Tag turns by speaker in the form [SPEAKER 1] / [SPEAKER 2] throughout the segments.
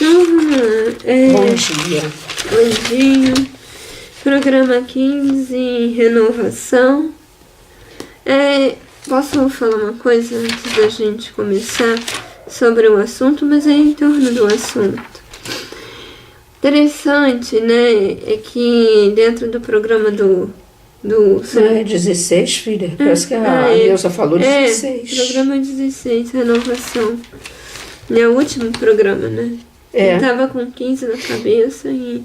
[SPEAKER 1] Então, vamos lá.
[SPEAKER 2] Bom dia.
[SPEAKER 1] Bom dia. Programa 15, renovação. Posso falar uma coisa antes da gente começar sobre o assunto, mas é em torno do assunto. Interessante, né, é que dentro do programa do
[SPEAKER 2] Não é 16, filha? Parece que a Neuza falou 16.
[SPEAKER 1] Programa 16, renovação. É o último programa, né? Eu estava com 15 na cabeça e,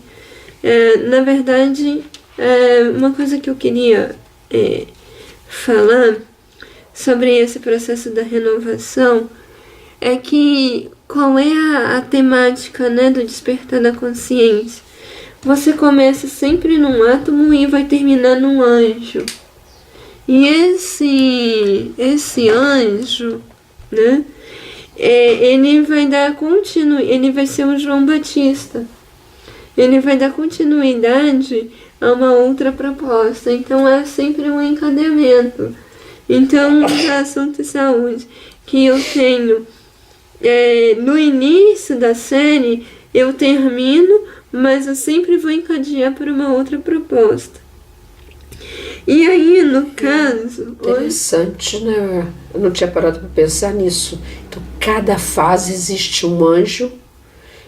[SPEAKER 1] na verdade, uma coisa que eu queria falar sobre esse processo da renovação é que qual é a temática, né, do despertar da consciência. Você começa sempre num átomo e vai terminar num anjo. E esse anjo, né, ele vai dar ele vai ser um João Batista. Ele vai dar continuidade a uma outra proposta. Então é sempre um encadeamento. Então, o assunto de saúde que eu tenho no início da série, eu termino, mas eu sempre vou encadear para uma outra proposta. E aí, no caso...
[SPEAKER 2] Interessante, né? Eu não tinha parado para pensar nisso. Então, cada fase existe um anjo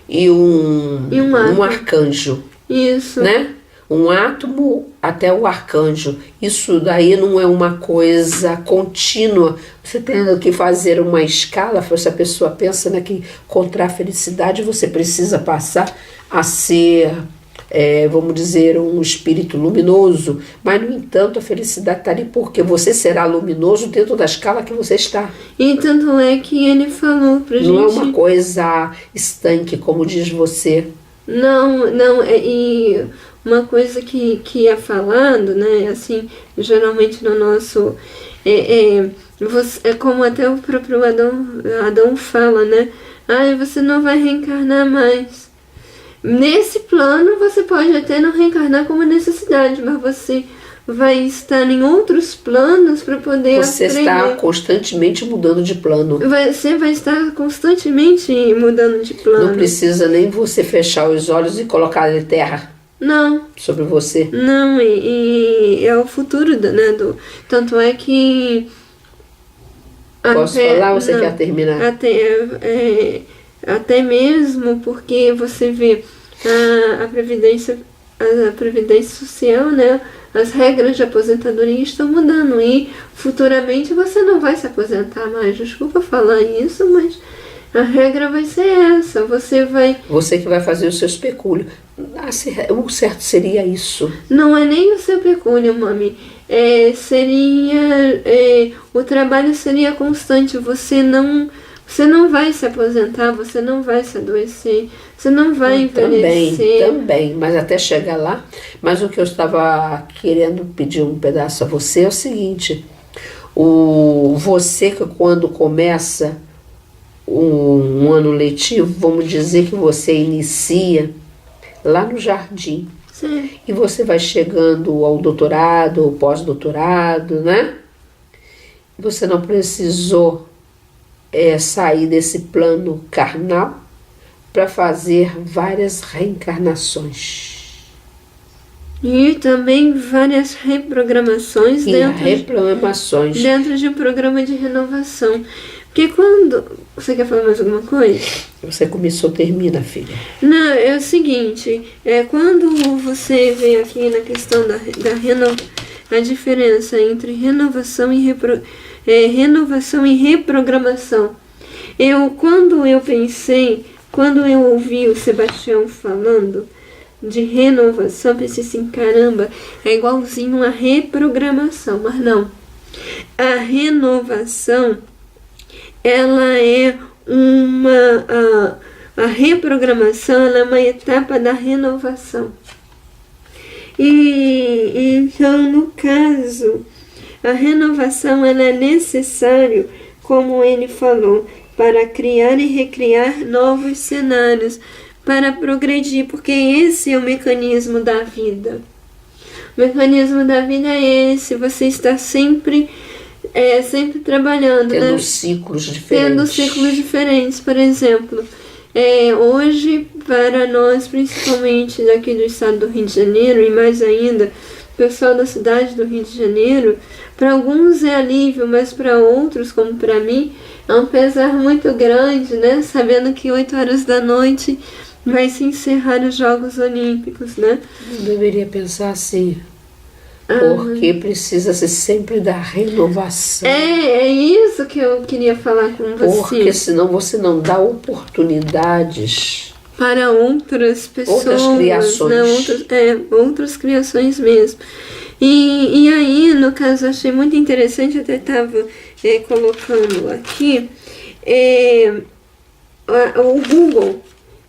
[SPEAKER 2] e um arcanjo.
[SPEAKER 1] Isso.
[SPEAKER 2] Né? Um átomo até o arcanjo. Isso daí não é uma coisa contínua. Você tem que fazer uma escala. Se a pessoa pensa, né, que encontrar a felicidade você precisa passar a ser, vamos dizer, um espírito luminoso. Mas, no entanto, a felicidade está ali porque você será luminoso dentro da escala que você está.
[SPEAKER 1] E tanto é que ele falou pra gente...
[SPEAKER 2] Não é uma coisa estanque, como diz você.
[SPEAKER 1] Não, e uma coisa que ia falando, né, assim, geralmente no nosso, como até o próprio Adão fala, né, você não vai reencarnar mais. Nesse plano você pode até não reencarnar como necessidade, mas você vai estar em outros planos para poder
[SPEAKER 2] Você está constantemente mudando de plano.
[SPEAKER 1] Você vai estar constantemente mudando de plano.
[SPEAKER 2] Não precisa nem você fechar os olhos e colocar a terra.
[SPEAKER 1] Não.
[SPEAKER 2] Sobre você.
[SPEAKER 1] Não, e é o futuro, né? Tanto é que...
[SPEAKER 2] Posso falar ou você quer terminar?
[SPEAKER 1] Até mesmo porque você vê a previdência social, né? As regras de aposentadoria estão mudando e futuramente você não vai se aposentar mais. Desculpa falar isso, mas a regra vai ser essa. Você
[SPEAKER 2] que vai fazer os seus pecúlios. O certo seria isso.
[SPEAKER 1] Não é nem o seu pecúlio, mami. O trabalho seria constante. Você não vai se aposentar, você não vai se adoecer, você não vai envelhecer.
[SPEAKER 2] Também, mas até chegar lá. Mas o que eu estava querendo pedir um pedaço a você é o seguinte: você que quando começa um ano letivo, vamos dizer que você inicia lá no jardim.
[SPEAKER 1] Sim.
[SPEAKER 2] E você vai chegando ao doutorado, ou pós-doutorado, né? Você não precisou sair desse plano carnal para fazer várias reencarnações.
[SPEAKER 1] E também várias reprogramações dentro de um programa de renovação. Porque quando... Você quer falar mais alguma coisa?
[SPEAKER 2] Você começou, termina, filha.
[SPEAKER 1] Não, é o seguinte, quando você vem aqui na questão a diferença entre renovação e reprogramação. Quando eu ouvi o Sebastião falando de renovação, pensei assim, caramba, é igualzinho a reprogramação, mas não. A renovação, ela é a reprogramação, ela é uma etapa da renovação. E então, no caso, a renovação ela é necessária, como ele falou, para criar e recriar novos cenários, para progredir, porque esse é o mecanismo da vida. O mecanismo da vida é esse, você está sempre trabalhando,
[SPEAKER 2] tendo
[SPEAKER 1] né?
[SPEAKER 2] ciclos diferentes.
[SPEAKER 1] Tendo ciclos diferentes, por exemplo. Hoje, para nós, principalmente daqui do estado do Rio de Janeiro, e mais ainda, pessoal da cidade do Rio de Janeiro, para alguns é alívio, mas para outros, como para mim, é um pesar muito grande, né? Sabendo que 8 horas da noite vai se encerrar os Jogos Olímpicos, né?
[SPEAKER 2] Não deveria pensar assim, porque precisa-se sempre da renovação.
[SPEAKER 1] É isso que eu queria falar com você.
[SPEAKER 2] Porque senão você não dá oportunidades
[SPEAKER 1] para outras pessoas,
[SPEAKER 2] outras criações,
[SPEAKER 1] né? Outras criações mesmo. E aí, no caso, achei muito interessante, até estava colocando aqui, o Google,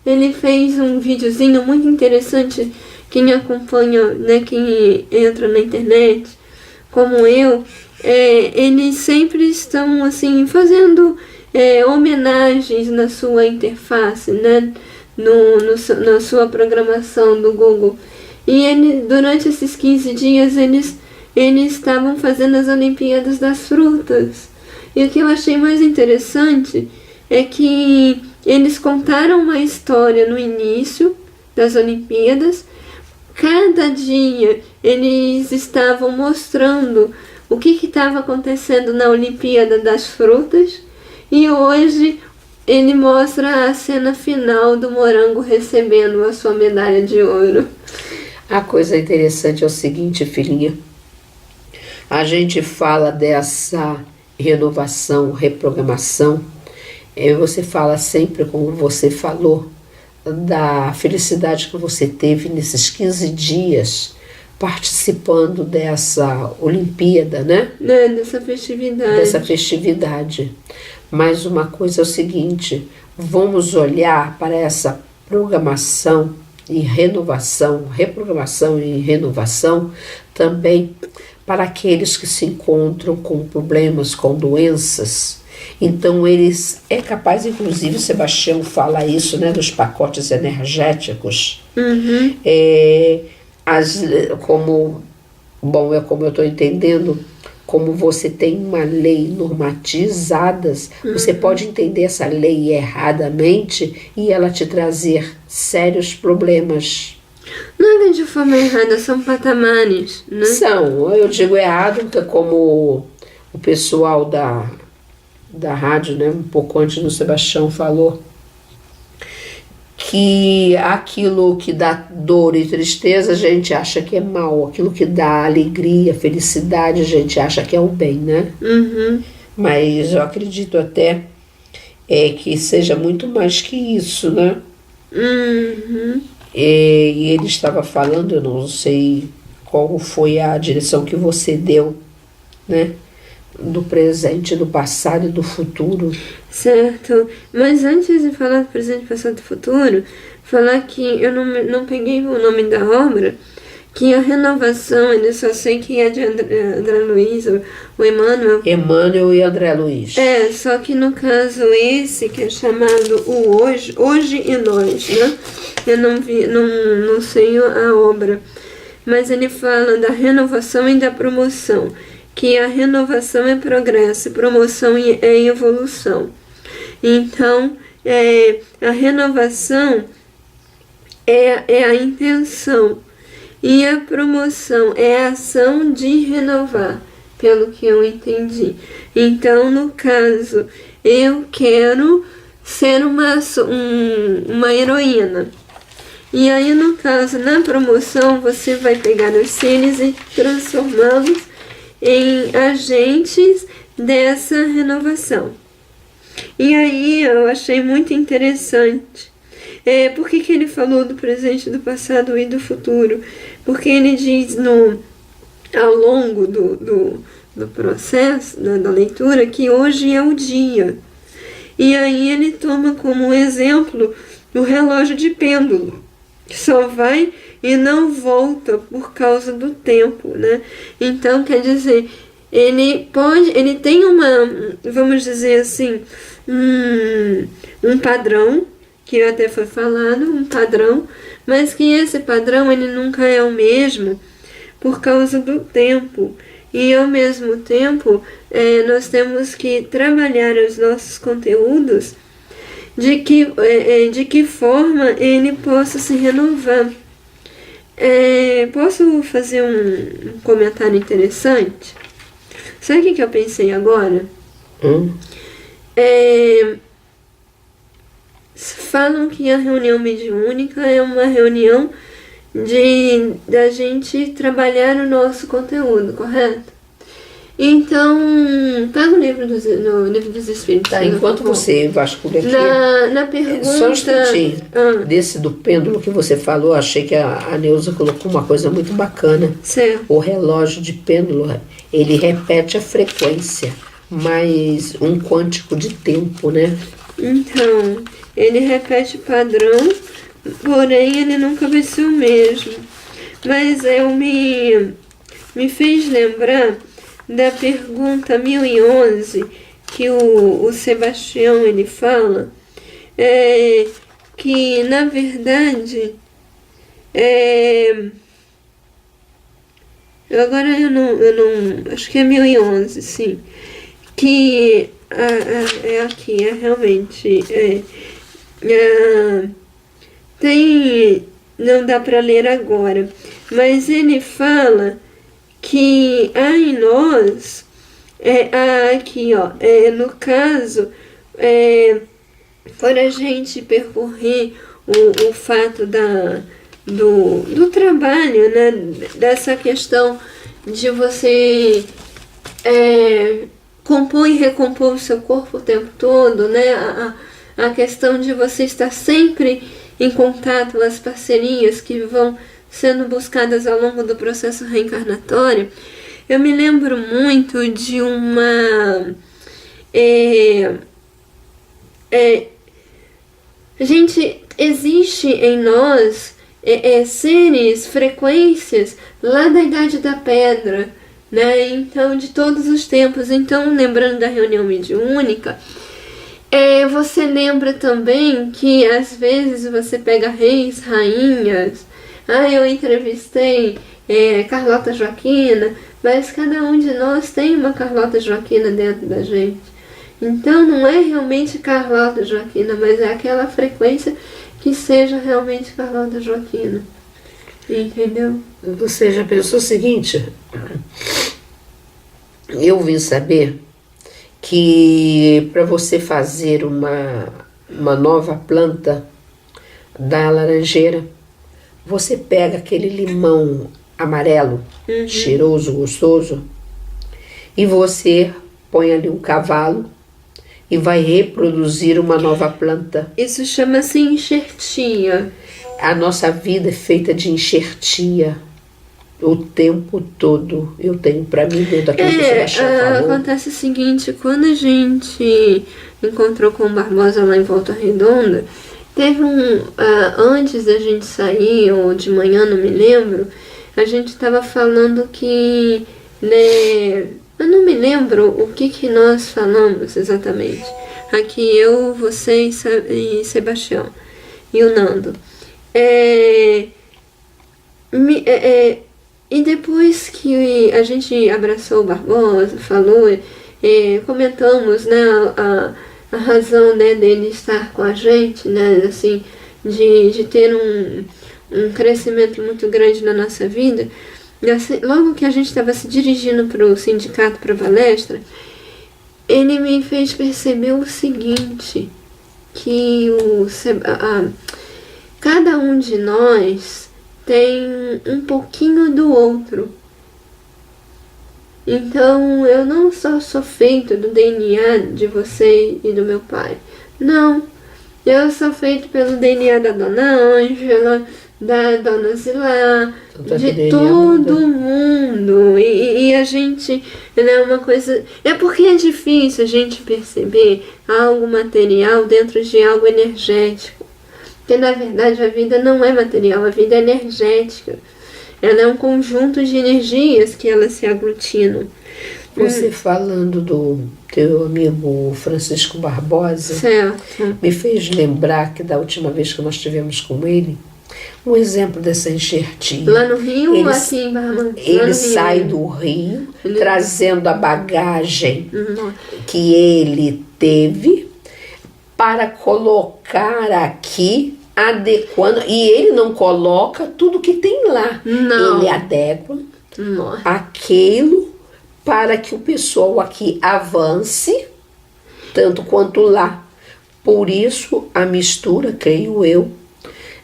[SPEAKER 1] ele fez um videozinho muito interessante. Quem acompanha, né, quem entra na internet, como eu, eles sempre estão assim fazendo homenagens na sua interface, né, na sua programação do Google. E durante esses 15 dias eles estavam fazendo as Olimpíadas das Frutas. E o que eu achei mais interessante é que eles contaram uma história no início das Olimpíadas. Cada dia eles estavam mostrando o que estava acontecendo na Olimpíada das Frutas. E hoje ele mostra a cena final do morango recebendo a sua medalha de ouro.
[SPEAKER 2] A coisa interessante é o seguinte, filhinha. A gente fala dessa renovação, reprogramação. Você fala sempre, como você falou, da felicidade que você teve nesses 15 dias participando dessa Olimpíada, né?
[SPEAKER 1] Dessa festividade.
[SPEAKER 2] Dessa festividade. Mas uma coisa é o seguinte, vamos olhar para essa programação e renovação, reprogramação e renovação também para aqueles que se encontram com problemas, com doenças. Então é capaz, inclusive, o Sebastião fala isso, né, dos pacotes energéticos.
[SPEAKER 1] Uhum.
[SPEAKER 2] Como eu estou entendendo, como você tem uma lei normatizada, você pode entender essa lei erradamente e ela te trazer sérios problemas.
[SPEAKER 1] Não é de forma errada, são patamares, né?
[SPEAKER 2] Eu digo errado, porque como o pessoal da rádio, né, um pouco antes do Sebastião falou, que aquilo que dá dor e tristeza a gente acha que é mal, aquilo que dá alegria, felicidade a gente acha que é o bem, né?
[SPEAKER 1] Uhum.
[SPEAKER 2] Mas eu acredito até que seja muito mais que isso, né?
[SPEAKER 1] Uhum.
[SPEAKER 2] E ele estava falando, eu não sei qual foi a direção que você deu, né? Do presente, do passado e do futuro.
[SPEAKER 1] Certo, mas antes de falar do presente, passado e futuro, falar que eu não peguei o nome da obra, que a renovação, eu só sei que é de André Luiz, o Emmanuel.
[SPEAKER 2] Emmanuel e André Luiz.
[SPEAKER 1] Só que no caso esse, que é chamado o Hoje e Nós, né? Eu não sei a obra, mas ele fala da renovação e da promoção, que a renovação é progresso, promoção é evolução. Então, a renovação é a intenção e a promoção é a ação de renovar, pelo que eu entendi. Então, no caso, eu quero ser uma heroína. E aí, no caso, na promoção, você vai pegar os seres e transformá-los em agentes dessa renovação. E aí eu achei muito interessante. Por que ele falou do presente, do passado e do futuro? Porque ele diz ao longo do processo, da leitura, que hoje é o dia. E aí ele toma como exemplo o relógio de pêndulo, que só vai e não volta por causa do tempo, né? Então, quer dizer, ele tem vamos dizer assim, um padrão, que até foi falado, um padrão, mas que esse padrão ele nunca é o mesmo por causa do tempo. E ao mesmo tempo, nós temos que trabalhar os nossos conteúdos de que forma ele possa se renovar. Posso fazer um comentário interessante? Sabe o que eu pensei agora? Falam que a reunião mediúnica é uma reunião da gente trabalhar o nosso conteúdo, correto? Então, pega o livro no Livro dos Espíritos.
[SPEAKER 2] Tá, enquanto você vasculha aqui,
[SPEAKER 1] na pergunta...
[SPEAKER 2] só um instantinho. Desse do pêndulo que você falou, achei que a Neuza colocou uma coisa muito bacana.
[SPEAKER 1] Certo.
[SPEAKER 2] O relógio de pêndulo, ele repete a frequência, mais um quântico de tempo, né?
[SPEAKER 1] Então, ele repete o padrão, porém ele nunca vai ser o mesmo. Mas me fez lembrar da pergunta 1011, que o Sebastião ele fala, que na verdade, agora eu não, acho que é 1011, sim, que aqui, realmente, tem, não dá para ler agora, mas ele fala que há em nós, aqui ó, no caso, por a gente percorrer o fato do trabalho, né, dessa questão de você compor e recompor o seu corpo o tempo todo, né, a questão de você estar sempre em contato, as parcerias que vão sendo buscadas ao longo do processo reencarnatório. Eu me lembro muito de uma... gente, existe em nós seres, frequências lá da Idade da Pedra, né? Então, de todos os tempos. Então, lembrando da reunião mediúnica, você lembra também que às vezes você pega reis, rainhas. Eu entrevistei Carlota Joaquina, mas cada um de nós tem uma Carlota Joaquina dentro da gente. Então não é realmente Carlota Joaquina, mas é aquela frequência que seja realmente Carlota Joaquina. Entendeu?
[SPEAKER 2] Você já pensou o seguinte? Eu vim saber que para você fazer uma nova planta da laranjeira, você pega aquele limão amarelo, cheiroso, gostoso, e você põe ali um cavalo e vai reproduzir uma nova planta.
[SPEAKER 1] Isso chama-se enxertia.
[SPEAKER 2] A nossa vida é feita de enxertia. O tempo todo eu tenho para mim dentro daquilo que você falou.
[SPEAKER 1] Acontece o seguinte, quando a gente encontrou com o Barbosa lá em Volta Redonda, teve antes da gente sair, ou de manhã, não me lembro, a gente estava falando que, né, eu não me lembro o que nós falamos exatamente. Aqui eu, você e Sebastião, e o Nando. E depois que a gente abraçou o Barbosa, falou, comentamos, né, a razão, né, dele estar com a gente, né, assim, de ter um crescimento muito grande na nossa vida. E assim, logo que a gente estava se dirigindo para o sindicato, para a palestra, ele me fez perceber o seguinte, que cada um de nós tem um pouquinho do outro. Então, eu não só sou feito do DNA de você e do meu pai. Não. Eu sou feito pelo DNA da Dona Ângela, da Dona Zilá, de todo mundo. E a gente, né, uma coisa... É porque é difícil a gente perceber algo material dentro de algo energético. Porque, na verdade, a vida não é material, a vida é energética. Ela é um conjunto de energias que elas se aglutinam.
[SPEAKER 2] Você falando do teu amigo Francisco Barbosa,
[SPEAKER 1] certo,
[SPEAKER 2] me fez lembrar que da última vez que nós estivemos com ele, um exemplo dessa enxertia.
[SPEAKER 1] Lá no Rio ou aqui em Barman?
[SPEAKER 2] Ele sai do Rio, trazendo a bagagem que ele teve, para colocar aqui, adequando, e ele não coloca tudo que tem lá.
[SPEAKER 1] Não.
[SPEAKER 2] Ele adequa
[SPEAKER 1] Nossa.
[SPEAKER 2] aquilo para que o pessoal aqui avance, tanto quanto lá. Por isso a mistura, creio eu,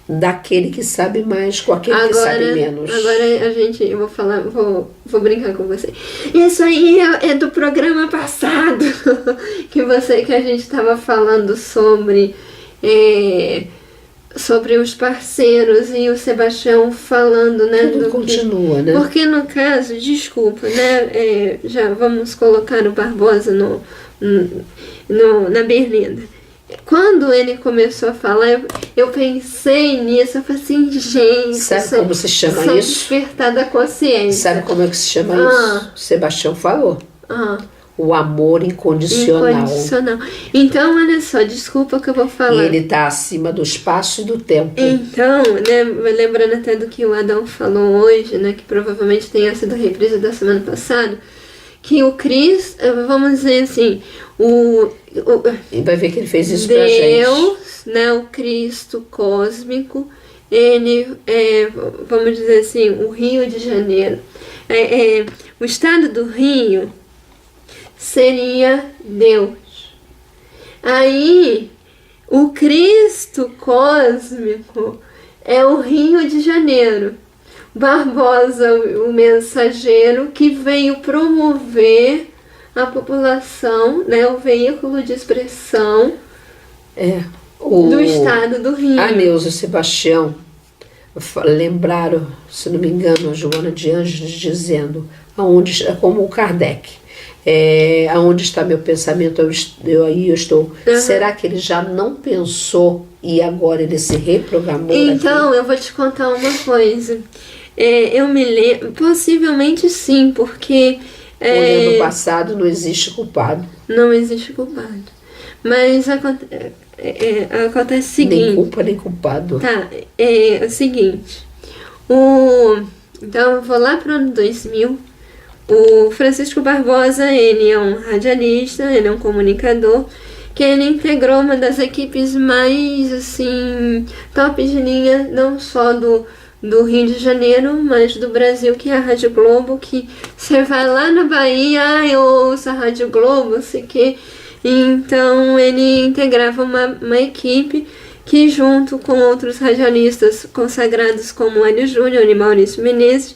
[SPEAKER 2] daquele que sabe mais com aquele que sabe menos.
[SPEAKER 1] Agora eu vou falar, vou brincar com você. Isso aí é do programa passado que a gente estava falando sobre os parceiros e o Sebastião falando, né?
[SPEAKER 2] Tudo continua, né?
[SPEAKER 1] Porque no caso, desculpa, né? Já vamos colocar o Barbosa na berlinda. Quando ele começou a falar, eu pensei nisso, eu falei assim, gente...
[SPEAKER 2] Sabe como se chama isso?
[SPEAKER 1] Despertar da consciência.
[SPEAKER 2] Sabe como é que se chama isso? Sebastião falou. O amor incondicional.
[SPEAKER 1] Incondicional. Então, olha só, desculpa que eu vou falar.
[SPEAKER 2] E ele está acima do espaço e do tempo.
[SPEAKER 1] Então, né, lembrando até do que o Adão falou hoje, né, que provavelmente tenha sido a reprise da semana passada, que o Cristo, vamos dizer assim,
[SPEAKER 2] E vai ver que ele fez isso
[SPEAKER 1] Deus,
[SPEAKER 2] pra gente.
[SPEAKER 1] né, o Cristo cósmico, ele vamos dizer assim, o Rio de Janeiro. O estado do Rio seria Deus. Aí, o Cristo cósmico é o Rio de Janeiro. Barbosa, o mensageiro que veio promover a população, né, o veículo de expressão do estado do Rio.
[SPEAKER 2] A Neuza e o Sebastião lembraram, se não me engano, a Joana de Anjos dizendo, como o Kardec, aonde está meu pensamento, aí eu estou. Será que ele já não pensou e agora ele se reprogramou?
[SPEAKER 1] Então, eu vou te contar uma coisa. Eu me lembro, possivelmente sim, porque...
[SPEAKER 2] Olhando o passado, não existe culpado.
[SPEAKER 1] Não existe culpado. Mas acontece o seguinte...
[SPEAKER 2] Nem culpa, nem culpado.
[SPEAKER 1] Tá, é o seguinte. Então, eu vou lá para o ano 2000. O Francisco Barbosa, ele é um radialista, ele é um comunicador, que ele integrou uma das equipes mais, assim, top de linha, não só do Rio de Janeiro, mas do Brasil, que é a Rádio Globo, que você vai lá na Bahia, eu ouço a Rádio Globo, sei que. Então, ele integrava uma equipe que, junto com outros radialistas consagrados como Hélio Júnior e Maurício Menezes,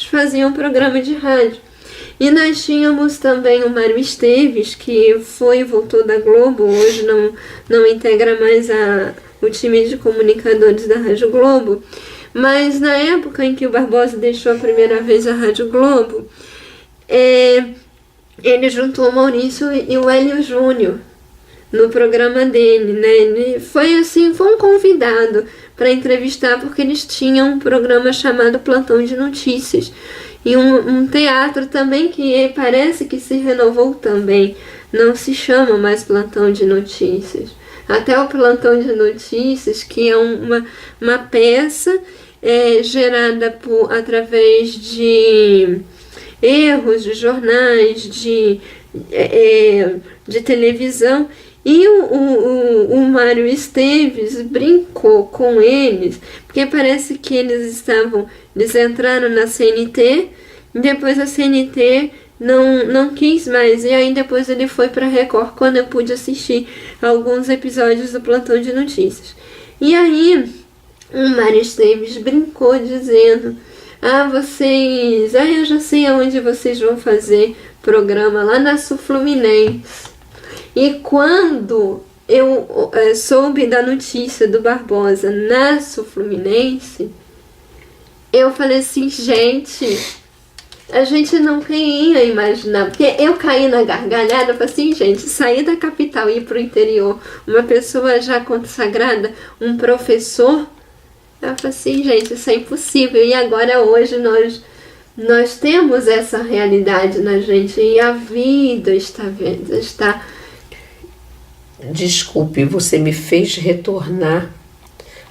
[SPEAKER 1] faziam um programa de rádio. E nós tínhamos também o Mário Esteves, que foi e voltou da Globo, hoje não integra mais o time de comunicadores da Rádio Globo. Mas na época em que o Barbosa deixou a primeira vez a Rádio Globo, ele juntou o Maurício e o Hélio Júnior no programa dele, né? Ele foi um convidado para entrevistar, porque eles tinham um programa chamado Plantão de Notícias. E um teatro também que parece que se renovou também. Não se chama mais Plantão de Notícias. Até o Plantão de Notícias, que é uma peça gerada através de erros de jornais, de televisão. E o Mário Esteves brincou com eles, porque parece que eles entraram na CNT, e depois a CNT não quis mais, e aí depois ele foi para Record, quando eu pude assistir alguns episódios do Plantão de Notícias. E aí o Mário Esteves brincou dizendo: eu já sei aonde vocês vão fazer programa, lá na Sul Fluminense. E quando eu soube da notícia do Barbosa na Sul Fluminense, eu falei assim, gente, a gente nunca ia imaginar, porque eu caí na gargalhada, eu falei assim, gente, sair da capital e ir pro interior, uma pessoa já consagrada, um professor, eu falei assim, gente, isso é impossível. E agora, hoje, nós temos essa realidade na gente, e a vida está...
[SPEAKER 2] Desculpe, você me fez retornar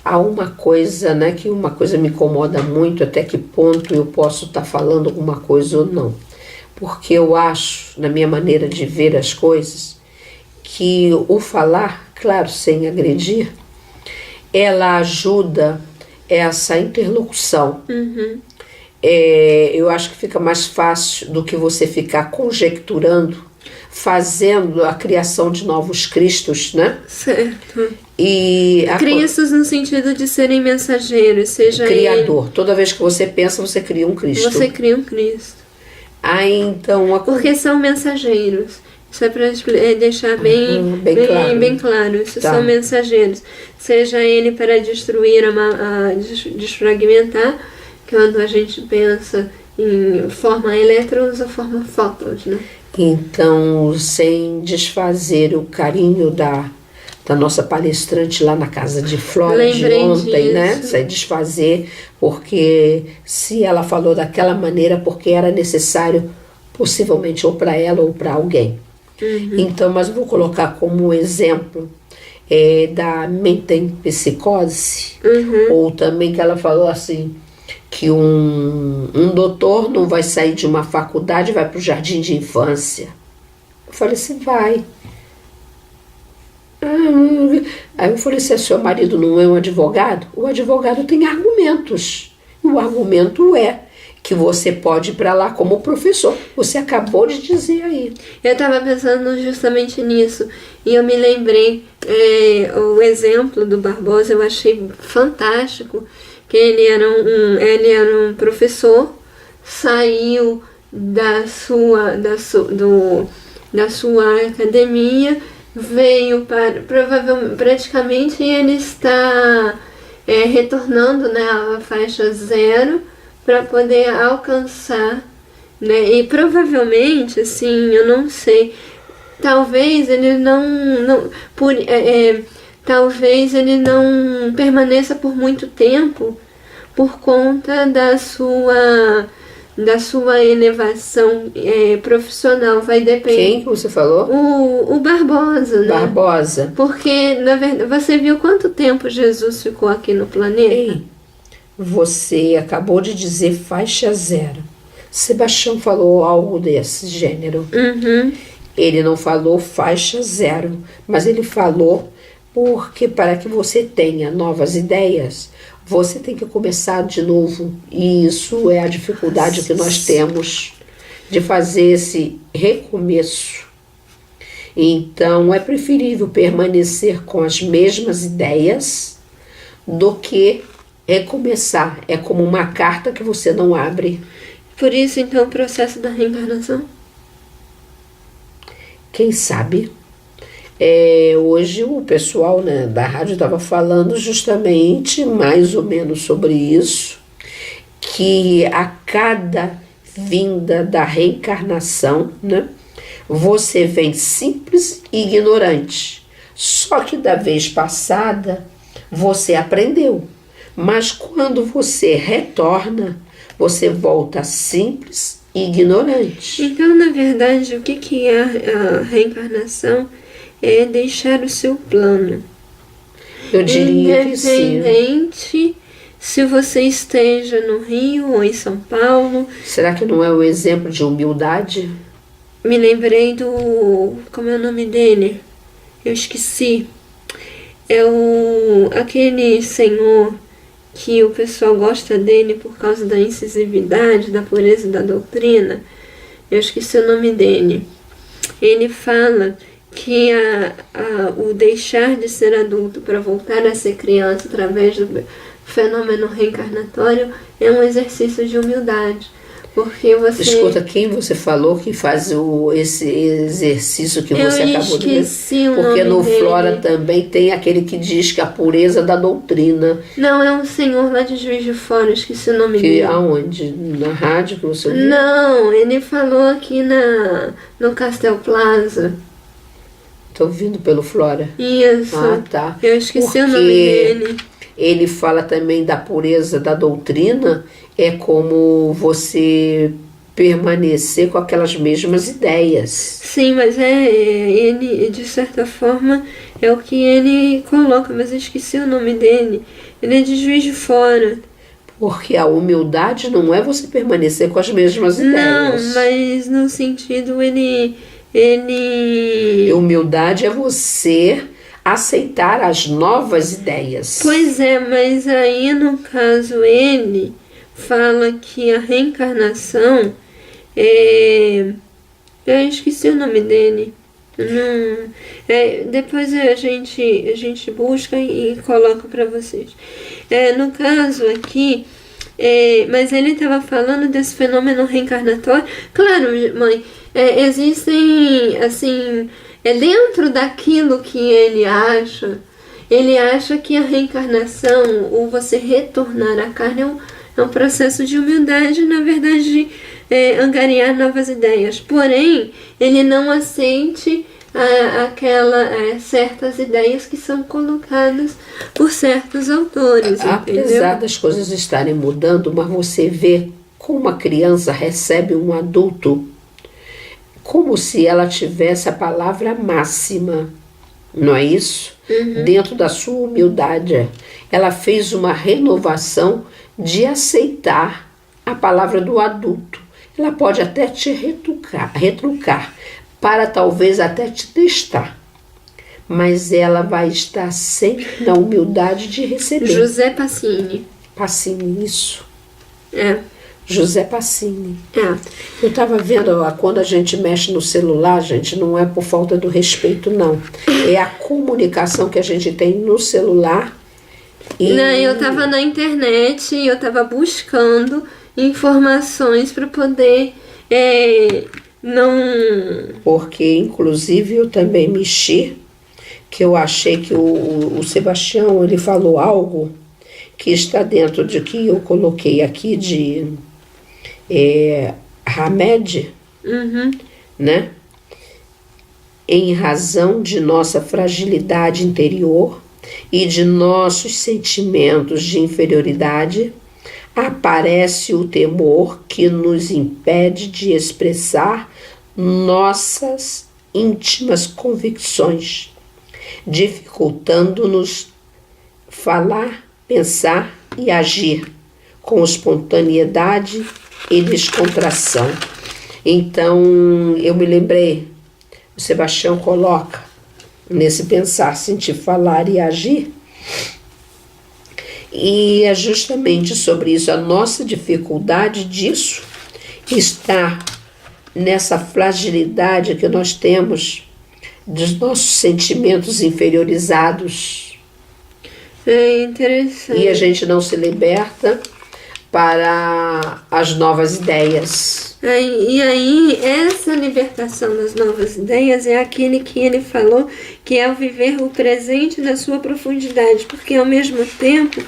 [SPEAKER 2] a uma coisa, né, que uma coisa me incomoda muito, até que ponto eu posso estar falando alguma coisa ou não. Porque eu acho, na minha maneira de ver as coisas, que o falar claro, sem agredir, ela ajuda essa interlocução. Eu acho que fica mais fácil do que você ficar conjecturando, fazendo a criação de novos cristos, né?
[SPEAKER 1] Certo.
[SPEAKER 2] E
[SPEAKER 1] Cristos no sentido de serem mensageiros, seja
[SPEAKER 2] criador.
[SPEAKER 1] ele...
[SPEAKER 2] Toda vez que você pensa, você cria um Cristo.
[SPEAKER 1] Você cria um Cristo.
[SPEAKER 2] Aí então...
[SPEAKER 1] Porque são mensageiros. Isso é para deixar bem claro. Isso
[SPEAKER 2] Tá.
[SPEAKER 1] são mensageiros. Seja ele para destruir, desfragmentar, quando a gente pensa em forma elétrons ou forma fótons, né?
[SPEAKER 2] Então, sem desfazer o carinho da nossa palestrante lá na casa de Flora de ontem, né? Sem desfazer, porque se ela falou daquela maneira, porque era necessário, possivelmente, ou para ela ou para alguém. Então, mas eu vou colocar como exemplo da metempsicose, ou também que ela falou assim, que um doutor não vai sair de uma faculdade e vai para o jardim de infância. Eu falei assim, vai. Aí eu falei assim, seu marido não é um advogado? O advogado tem argumentos. E o argumento é que você pode ir para lá como professor. Você acabou de dizer aí.
[SPEAKER 1] Eu estava pensando justamente nisso. E eu me lembrei, o exemplo do Barbosa, eu achei fantástico. Que ele era um professor, saiu da sua academia, veio para, provavelmente, praticamente ele está retornando, né, à faixa 0 para poder alcançar, né, e provavelmente, assim, eu não sei, talvez ele talvez ele não permaneça por muito tempo por conta da sua elevação profissional. Vai depender.
[SPEAKER 2] Quem que você falou?
[SPEAKER 1] O Barbosa, né?
[SPEAKER 2] Barbosa.
[SPEAKER 1] Porque, na verdade, você viu quanto tempo Jesus ficou aqui no planeta?
[SPEAKER 2] Ei, você acabou de dizer faixa 0. Sebastião falou algo desse gênero. Ele não falou faixa 0, mas ele falou porque para que você tenha novas ideias, você tem que começar de novo. E isso é a dificuldade que nós temos de fazer esse recomeço. Então, é preferível permanecer com as mesmas ideias do que recomeçar. É como uma carta que você não abre.
[SPEAKER 1] Por isso, então, o processo da reencarnação?
[SPEAKER 2] Quem sabe? Hoje o pessoal, né, da rádio estava falando justamente mais ou menos sobre isso, que a cada vinda da reencarnação, né, você vem simples e ignorante. Só que da vez passada você aprendeu, mas quando você retorna, você volta simples e ignorante.
[SPEAKER 1] Então, na verdade, o que é a reencarnação? É deixar o seu plano.
[SPEAKER 2] Eu diria que sim.
[SPEAKER 1] Independente se você esteja no Rio ou em São Paulo.
[SPEAKER 2] Será que não é um exemplo de humildade?
[SPEAKER 1] Me lembrei do... Como é o nome dele? Eu esqueci. É aquele senhor que o pessoal gosta dele por causa da incisividade, da pureza da doutrina. Eu esqueci o nome dele. Ele fala que o deixar de ser adulto para voltar a ser criança através do fenômeno reencarnatório é um exercício de humildade. Porque você...
[SPEAKER 2] Escuta, quem você falou que faz esse exercício que você acabou de dizer? Porque no Flora também tem aquele que diz que a pureza da doutrina.
[SPEAKER 1] Não, é um senhor lá de Juiz de Fora, esqueci o nome dele.
[SPEAKER 2] Aonde? Na rádio que você ouviu?
[SPEAKER 1] Não, ele falou aqui no Castel Plaza.
[SPEAKER 2] Estou ouvindo pelo Flora.
[SPEAKER 1] Isso.
[SPEAKER 2] Ah, tá.
[SPEAKER 1] Eu esqueci o nome dele.
[SPEAKER 2] Ele fala também da pureza da doutrina, é como você permanecer com aquelas mesmas ideias.
[SPEAKER 1] Sim, mas ele, de certa forma, é o que ele coloca, mas eu esqueci o nome dele. Ele é de Juiz de Fora.
[SPEAKER 2] Porque a humildade não é você permanecer com as mesmas ideias.
[SPEAKER 1] Não, mas no sentido,
[SPEAKER 2] Humildade é você aceitar as novas ideias.
[SPEAKER 1] Pois é, mas aí no caso ele fala que a reencarnação eu esqueci o nome dele. Não, depois a gente busca e coloca para vocês. No caso aqui, mas ele estava falando desse fenômeno reencarnatório. Claro, mãe, existem, assim, dentro daquilo que ele acha que a reencarnação, ou você retornar à carne, é um processo de humildade, na verdade, de angariar novas ideias. Porém, ele não aceite certas ideias que são colocadas por certos autores.
[SPEAKER 2] Apesar
[SPEAKER 1] entendeu?
[SPEAKER 2] das coisas estarem mudando, mas você vê como uma criança recebe um adulto como se ela tivesse a palavra máxima, não é isso? Dentro da sua humildade. Ela fez uma renovação de aceitar a palavra do adulto. Ela pode até te retrucar, para talvez até te testar. Mas ela vai estar sempre na humildade de receber.
[SPEAKER 1] José Pacini.
[SPEAKER 2] Pacini, isso.
[SPEAKER 1] José
[SPEAKER 2] Pacini. Eu estava vendo, quando a gente mexe no celular, gente, não é por falta do respeito, não. É a comunicação que a gente tem no celular.
[SPEAKER 1] Não, eu estava na internet e eu estava buscando informações para poder não...
[SPEAKER 2] Porque, inclusive, eu também mexi, que eu achei que o Sebastião, ele falou algo que está dentro de que eu coloquei aqui de Hamed, né? Em razão de nossa fragilidade interior e de nossos sentimentos de inferioridade, aparece o temor que nos impede de expressar nossas íntimas convicções, dificultando-nos falar, pensar e agir com espontaneidade e descontração. Então, eu me lembrei, o Sebastião coloca nesse pensar, sentir, falar e agir, e é justamente sobre isso, a nossa dificuldade disso está nessa fragilidade que nós temos dos nossos sentimentos inferiorizados.
[SPEAKER 1] É interessante.
[SPEAKER 2] E a gente não se liberta para as novas ideias.
[SPEAKER 1] E aí, essa libertação das novas ideias é aquele que ele falou que é o viver o presente na sua profundidade, porque ao mesmo tempo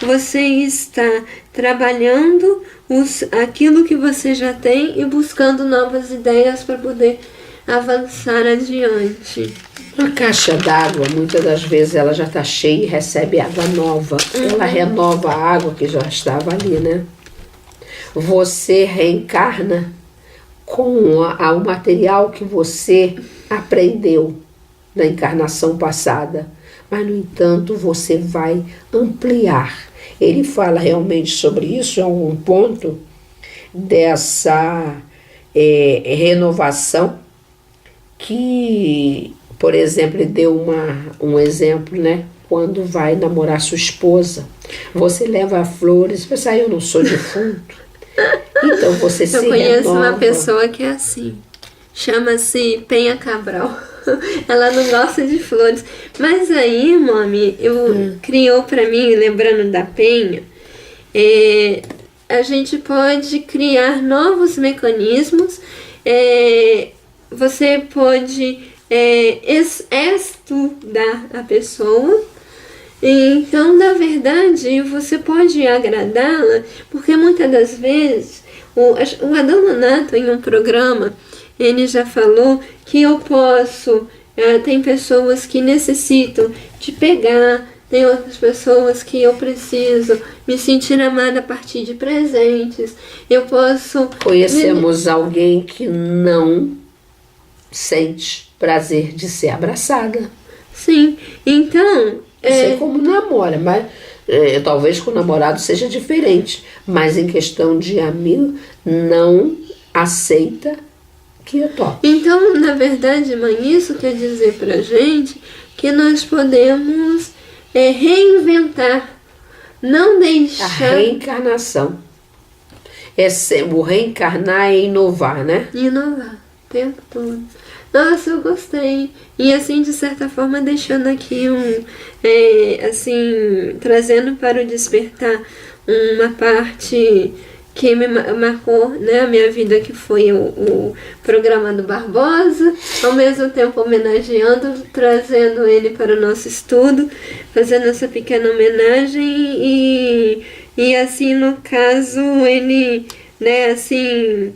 [SPEAKER 1] você está trabalhando aquilo que você já tem e buscando novas ideias para poder avançar adiante.
[SPEAKER 2] A caixa d'água, muitas das vezes, ela já está cheia e recebe água nova. Ela renova a água que já estava ali, né? Você reencarna com o material que você aprendeu na encarnação passada. Mas, no entanto, você vai ampliar. Ele fala realmente sobre isso, é um ponto dessa renovação que, por exemplo, ele deu um exemplo, né? Quando vai namorar sua esposa, você leva flores, você eu não sou defunto. Então você se renova. Eu
[SPEAKER 1] conheço uma pessoa que é assim, chama-se Penha Cabral. Ela não gosta de flores. Mas aí, mami, criou pra mim, lembrando da Penha, a gente pode criar novos mecanismos. Você pode estudar a pessoa. Então, na verdade, você pode agradá-la, porque muitas das vezes o Adão Nonato, em um programa, ele já falou que eu posso, tem pessoas que necessitam de pegar, tem outras pessoas que eu preciso me sentir amada a partir de presentes. Eu posso...
[SPEAKER 2] Conhecemos alguém que não sente prazer de ser abraçada.
[SPEAKER 1] Sim, então...
[SPEAKER 2] Não sei como namora, mas talvez com o namorado seja diferente. Mas em questão de amigo, não aceita que eu toque.
[SPEAKER 1] Então, na verdade, mãe, isso quer dizer pra gente que nós podemos reinventar, não deixar...
[SPEAKER 2] A reencarnação. O reencarnar é inovar, né?
[SPEAKER 1] Inovar, o tempo todo. Nossa, eu gostei. E assim, de certa forma, deixando aqui assim, trazendo para o despertar uma parte que me marcou, né, a minha vida, que foi o programa do Barbosa, ao mesmo tempo homenageando, trazendo ele para o nosso estudo, fazendo essa pequena homenagem e assim, no caso, ele, né, assim,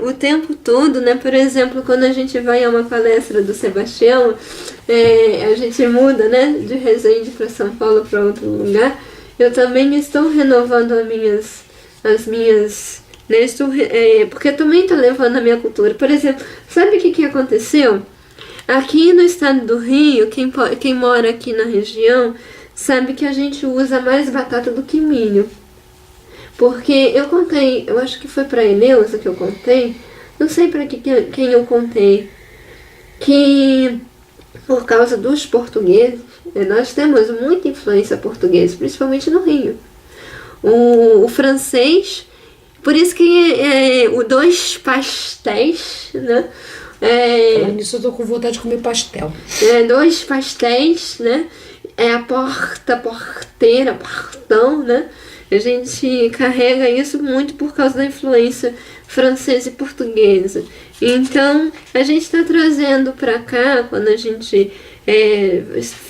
[SPEAKER 1] o tempo todo, né, por exemplo, quando a gente vai a uma palestra do Sebastião, a gente muda, né, de Resende para São Paulo, para outro lugar, eu também estou renovando as minhas, né, porque eu também estou levando a minha cultura. Por exemplo, sabe o que aconteceu? Aqui no estado do Rio, quem mora aqui na região, sabe que a gente usa mais batata do que milho. Porque eu contei, eu acho que foi para a Eneusa que eu contei, não sei para quem eu contei, que por causa dos portugueses, nós temos muita influência portuguesa, principalmente no Rio. O francês, por isso que o dois pastéis, né?
[SPEAKER 2] Falando nisso, eu tô com vontade de comer pastel.
[SPEAKER 1] Dois pastéis, né? A porteira, portão, né? A gente carrega isso muito por causa da influência francesa e portuguesa. Então, a gente está trazendo para cá, quando a gente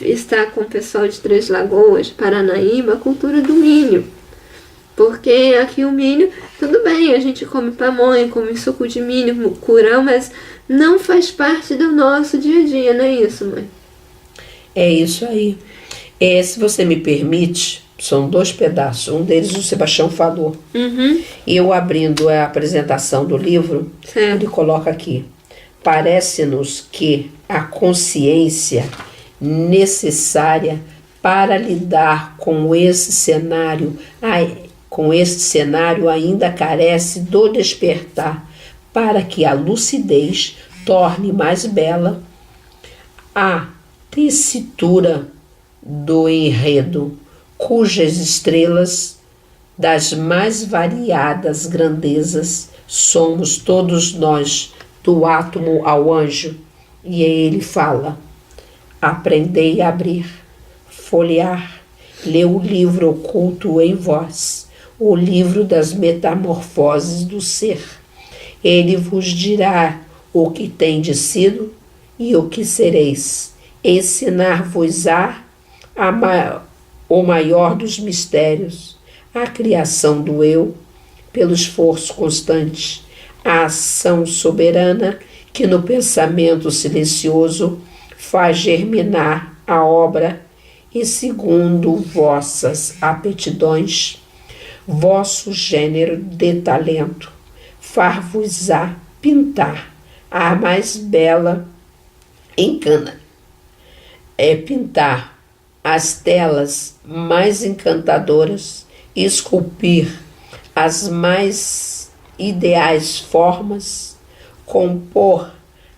[SPEAKER 1] está com o pessoal de Três Lagoas, Paranaíba, a cultura do milho. Porque aqui o milho, tudo bem, a gente come pamonha, come suco de milho, curau, mas não faz parte do nosso dia a dia, não é isso, mãe?
[SPEAKER 2] É isso aí. Se você me permite, são 2 pedaços. Um deles o Sebastião falou.
[SPEAKER 1] Uhum.
[SPEAKER 2] E eu abrindo a apresentação do livro,
[SPEAKER 1] certo.
[SPEAKER 2] Ele coloca aqui: parece-nos que a consciência necessária para lidar com esse cenário ainda carece do despertar, para que a lucidez torne mais bela a tessitura do enredo, cujas estrelas das mais variadas grandezas somos todos nós, do átomo ao anjo. E ele fala: aprendei a abrir, folhear, ler o livro oculto em vós, o livro das metamorfoses do ser. Ele vos dirá o que tendes sido e o que sereis. Ensinar-vos-á o maior dos mistérios, a criação do eu, pelo esforço constante, a ação soberana que no pensamento silencioso faz germinar a obra, e segundo vossas aptidões, vosso gênero de talento, far-vos-á pintar a mais bela pintar as telas mais encantadoras, esculpir as mais ideais formas, compor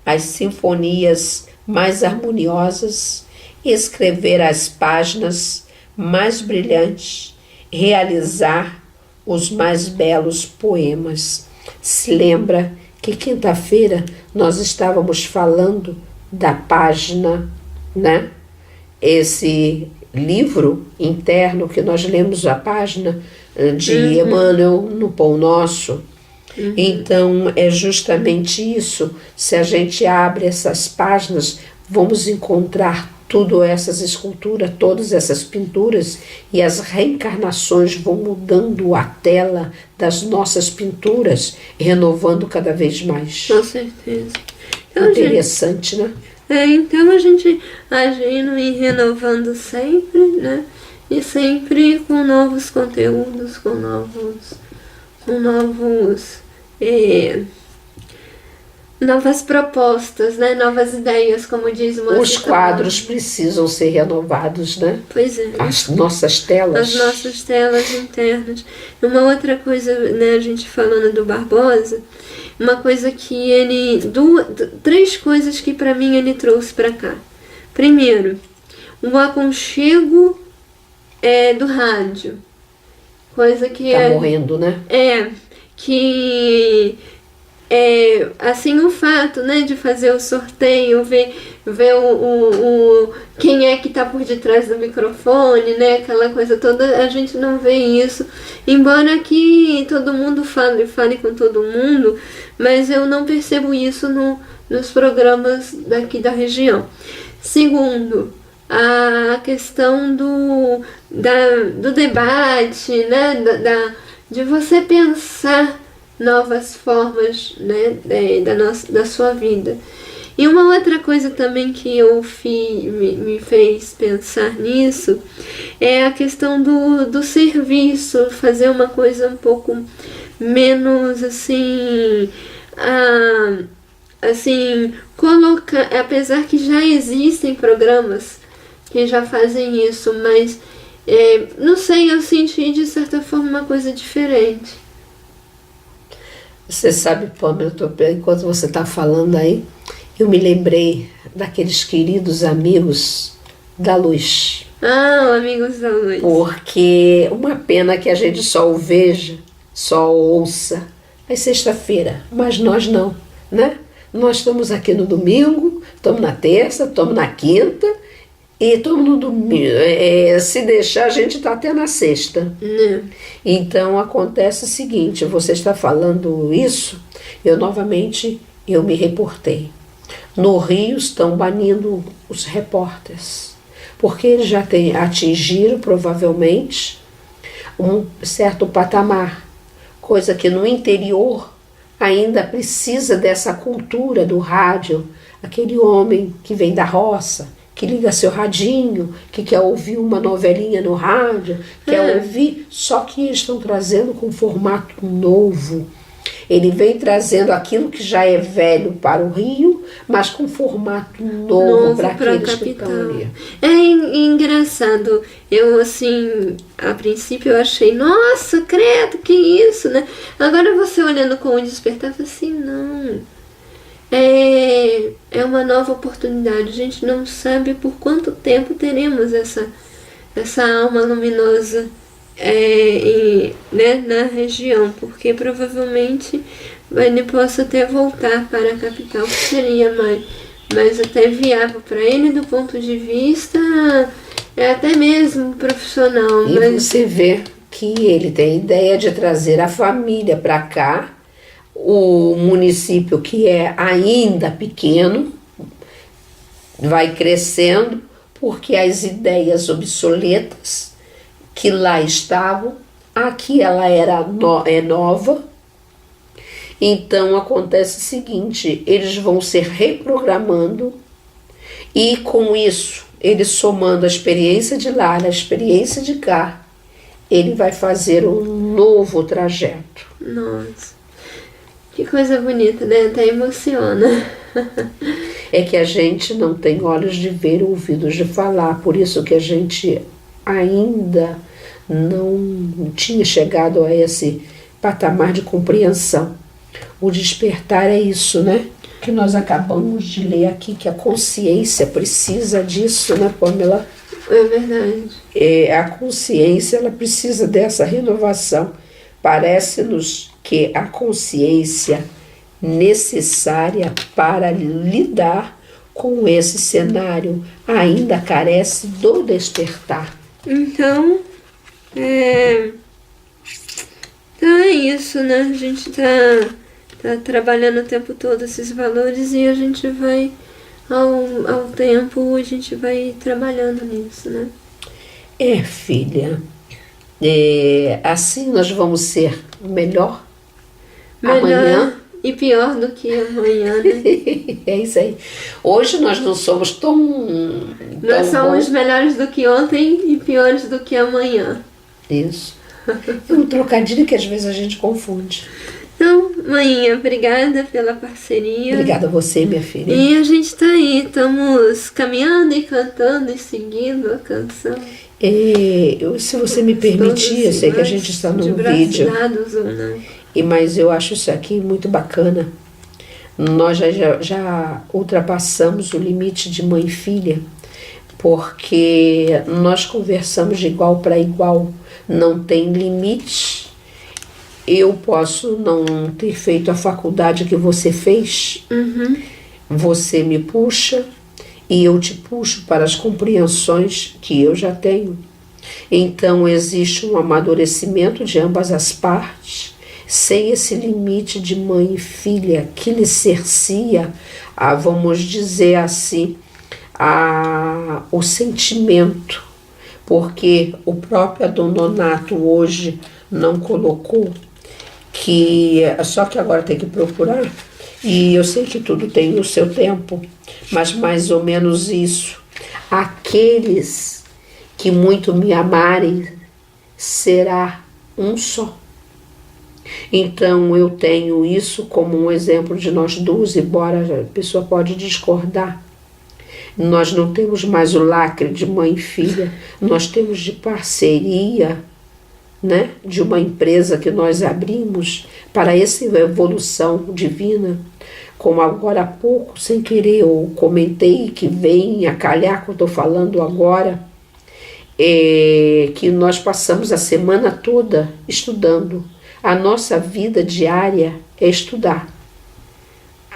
[SPEAKER 2] as sinfonias mais harmoniosas, escrever as páginas mais brilhantes, realizar os mais belos poemas. Se lembra que quinta-feira nós estávamos falando da página, né? Esse livro interno que nós lemos, a página de Emmanuel no Pão Nosso. Então é justamente isso. Se a gente abre essas páginas, vamos encontrar tudo essas esculturas, todas essas pinturas, e as reencarnações vão mudando a tela das nossas pinturas, renovando cada vez mais.
[SPEAKER 1] Com certeza. Então,
[SPEAKER 2] interessante, né?
[SPEAKER 1] Então a gente agindo e renovando sempre, né? E sempre com novos conteúdos, com novas propostas, né? Novas ideias, como diz o Moacir.
[SPEAKER 2] Os quadros precisam ser renovados, né?
[SPEAKER 1] Pois é.
[SPEAKER 2] As nossas telas.
[SPEAKER 1] As nossas telas internas. Uma outra coisa, né? A gente falando do Barbosa, uma coisa que ele... 3 coisas que para mim ele trouxe para cá. Primeiro, o aconchego do rádio. Coisa que
[SPEAKER 2] tá morrendo, né?
[SPEAKER 1] Que assim, o fato, né, de fazer o sorteio, ver quem é que tá por detrás do microfone, né, aquela coisa toda, a gente não vê isso, embora que todo mundo fale com todo mundo, mas eu não percebo isso nos programas daqui da região. Segundo, a questão do debate, né, de você pensar novas formas, né, da sua vida. E uma outra coisa também que me fez pensar nisso é a questão do serviço, fazer uma coisa um pouco menos assim, colocar, apesar que já existem programas que já fazem isso, mas não sei, eu senti de certa forma uma coisa diferente.
[SPEAKER 2] Você sabe, Pamela, enquanto você está falando aí, eu me lembrei daqueles queridos amigos da luz.
[SPEAKER 1] Amigos da luz.
[SPEAKER 2] Porque uma pena que a gente só o veja, só o ouça às sexta-feira, mas nós não, né? Nós estamos aqui no domingo, estamos na terça, estamos na quinta e estamos no domingo. Se deixar, a gente está até na sexta. Então acontece o seguinte, você está falando isso, eu me reportei. No Rio estão banindo os repórteres, porque eles já atingiram provavelmente um certo patamar, coisa que no interior ainda precisa dessa cultura do rádio, aquele homem que vem da roça, que liga seu radinho, que quer ouvir uma novelinha no rádio, quer ouvir, só que eles estão trazendo com formato novo. Ele vem trazendo aquilo que já é velho para o Rio, mas com formato novo para aqueles que estão ali.
[SPEAKER 1] É engraçado. Eu, assim, a princípio eu achei, nossa, credo, que isso, né? Agora você olhando com o despertar, eu falei assim, não. É uma nova oportunidade. A gente não sabe por quanto tempo teremos essa alma luminosa né, na região, porque provavelmente ele possa até voltar para a capital, que seria mais até viável para ele do ponto de vista até mesmo profissional.
[SPEAKER 2] E você vê que ele tem a ideia de trazer a família para cá, o município que é ainda pequeno vai crescendo, porque as ideias obsoletas que lá estavam, aqui ela é nova. Então acontece o seguinte, eles vão se reprogramando e com isso, ele somando a experiência de lá, a experiência de cá, ele vai fazer um novo trajeto.
[SPEAKER 1] Nossa, que coisa bonita, né? Até emociona.
[SPEAKER 2] É que a gente não tem olhos de ver, ouvidos de falar, por isso que a gente ainda não tinha chegado a esse patamar de compreensão. O despertar é isso, né? Que nós acabamos de ler aqui, que a consciência precisa disso, né, Pamela?
[SPEAKER 1] É verdade.
[SPEAKER 2] A consciência, ela precisa dessa renovação. Parece-nos que a consciência necessária para lidar com esse cenário ainda carece do despertar.
[SPEAKER 1] Então é isso, né? A gente tá trabalhando o tempo todo esses valores e a gente vai, ao tempo, a gente vai trabalhando nisso, né?
[SPEAKER 2] Filha, assim nós vamos ser melhor amanhã
[SPEAKER 1] e pior do que amanhã, né?
[SPEAKER 2] É isso aí. Hoje nós não somos tão
[SPEAKER 1] nós somos bons. Melhores do que ontem e piores do que amanhã.
[SPEAKER 2] Isso. É um trocadilho que às vezes a gente confunde.
[SPEAKER 1] Então, Mainha, obrigada pela parceria.
[SPEAKER 2] Obrigada a você, minha filha.
[SPEAKER 1] E a gente tá aí, estamos caminhando e cantando e seguindo a canção.
[SPEAKER 2] Se você me permitir, eu sei que a gente está num vídeo.
[SPEAKER 1] Ou não.
[SPEAKER 2] Mas eu acho isso aqui muito bacana. Nós já ultrapassamos o limite de mãe e filha. porque nós conversamos de igual para igual, não tem limite. Eu posso não ter feito a faculdade que você fez, você me puxa e eu te puxo para as compreensões que eu já tenho. Então existe um amadurecimento de ambas as partes, sem esse limite de mãe e filha que lhe cercia, vamos dizer assim, o sentimento, porque o próprio Adoniato hoje não colocou, que só que agora tem que procurar, e eu sei que tudo tem o seu tempo, mas mais ou menos isso. Aqueles que muito me amarem, será um só. Então eu tenho isso como um exemplo de nós duas, embora a pessoa pode discordar. Nós não temos mais o lacre de mãe e filha, nós temos de parceria, né, de uma empresa que nós abrimos para essa evolução divina. Como agora há pouco, sem querer, eu comentei que vem a calhar que eu estou falando agora, que nós passamos a semana toda estudando. A nossa vida diária é estudar.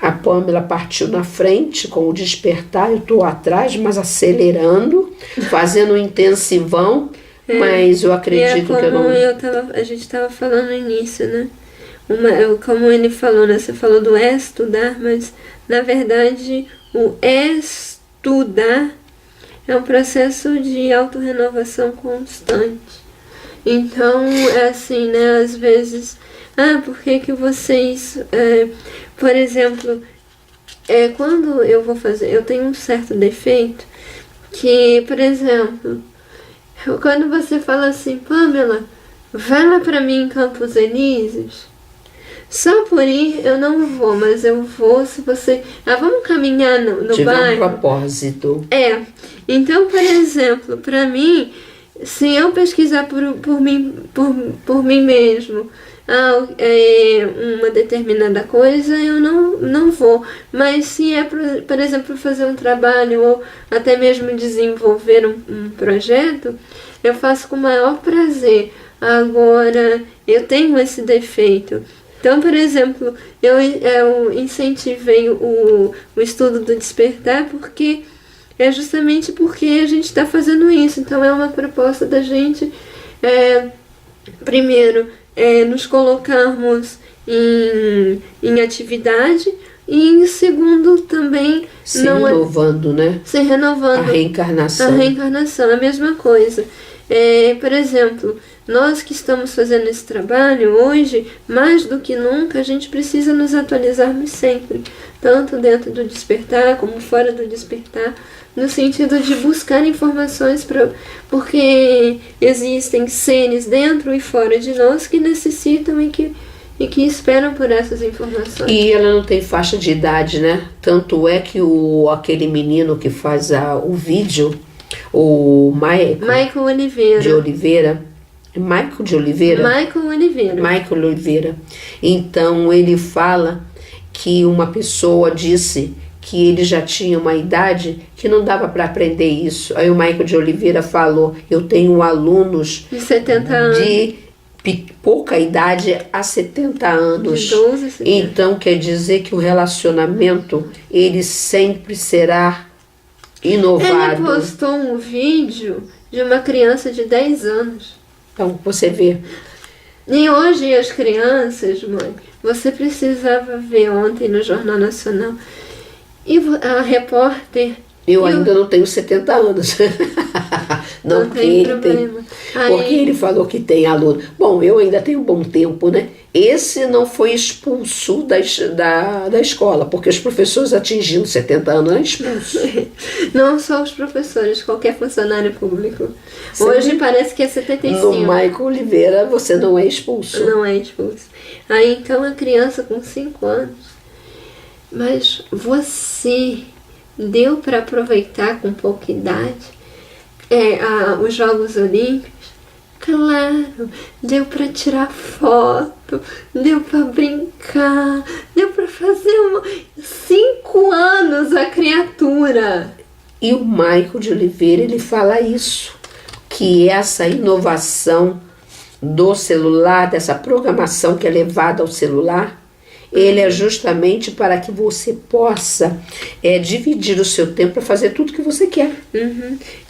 [SPEAKER 2] A Pamela partiu na frente com o despertar, eu estou atrás, mas acelerando, fazendo um intensivão, mas eu acredito que eu não...
[SPEAKER 1] A gente estava falando no início, né? Como ele falou, né? Você falou do estudar, mas na verdade o estudar é um processo de autorrenovação constante. Então, é assim, né? Às vezes, por que vocês... por exemplo, quando eu vou fazer... Eu tenho um certo defeito que, por exemplo, quando você fala assim, Pamela, vai lá pra mim em Campos Elíseos, só por ir eu não vou, mas eu vou se você... vamos caminhar no bairro?
[SPEAKER 2] Um propósito.
[SPEAKER 1] Então, por exemplo, para mim, se eu pesquisar por mim mesmo uma determinada coisa, eu não vou. Mas se é, por exemplo, fazer um trabalho ou até mesmo desenvolver um projeto, eu faço com o maior prazer. Agora, eu tenho esse defeito. Então, por exemplo, eu incentivei o estudo do despertar porque justamente porque a gente está fazendo isso. Então, é uma proposta da gente, primeiro, nos colocarmos em atividade e, em segundo, também...
[SPEAKER 2] Se renovando, né?
[SPEAKER 1] Se renovando.
[SPEAKER 2] A reencarnação.
[SPEAKER 1] A reencarnação, a mesma coisa. Por exemplo, nós que estamos fazendo esse trabalho hoje, mais do que nunca, a gente precisa nos atualizarmos sempre, tanto dentro do despertar como fora do despertar, no sentido de buscar informações, porque existem seres dentro e fora de nós que necessitam e que esperam por essas informações.
[SPEAKER 2] E ela não tem faixa de idade, né? Tanto é que aquele menino que faz o vídeo, o
[SPEAKER 1] Michael Oliveira.
[SPEAKER 2] De Oliveira. Michael de Oliveira?
[SPEAKER 1] Michael Oliveira.
[SPEAKER 2] Então ele fala que uma pessoa disse que ele já tinha uma idade que não dava para aprender isso. Aí o Michael de Oliveira falou, eu tenho alunos
[SPEAKER 1] de 70 anos.
[SPEAKER 2] De pouca idade a 70 anos.
[SPEAKER 1] De 12 a 70.
[SPEAKER 2] Então quer dizer que o relacionamento, ele sempre será inovado.
[SPEAKER 1] Ele postou um vídeo de uma criança de 10 anos.
[SPEAKER 2] Então você vê.
[SPEAKER 1] E hoje as crianças, mãe, você precisava ver ontem no Jornal Nacional, e a repórter...
[SPEAKER 2] Eu ainda não tenho 70 anos. Não tem problema. Porque ele falou que tem aluno. Bom, eu ainda tenho um bom tempo, né? Esse não foi expulso da escola, porque os professores atingindo 70 anos eram expulsos.
[SPEAKER 1] Não só os professores, qualquer funcionário público. Sim. Hoje parece que é 75.
[SPEAKER 2] No Michael Oliveira você não é expulso.
[SPEAKER 1] Não é expulso. Aí então a criança com 5 anos. Mas você deu para aproveitar com pouca idade os Jogos Olímpicos? Claro, deu para tirar foto, deu para brincar, deu para fazer 5 anos a criatura.
[SPEAKER 2] E o Maico de Oliveira, ele fala isso, que essa inovação do celular, dessa programação que é levada ao celular, ele é justamente para que você possa dividir o seu tempo para fazer tudo que você quer.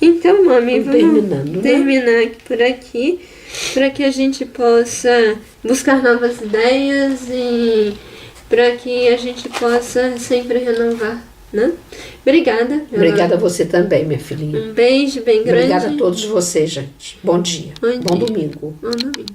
[SPEAKER 1] Então, mami, vamos
[SPEAKER 2] terminar
[SPEAKER 1] por aqui, para que a gente possa buscar novas ideias e para que a gente possa sempre renovar, né? Obrigada.
[SPEAKER 2] Obrigada a você também, minha filhinha.
[SPEAKER 1] Um beijo bem grande.
[SPEAKER 2] Obrigada a todos vocês, gente. Bom dia. Bom domingo.
[SPEAKER 1] Bom domingo.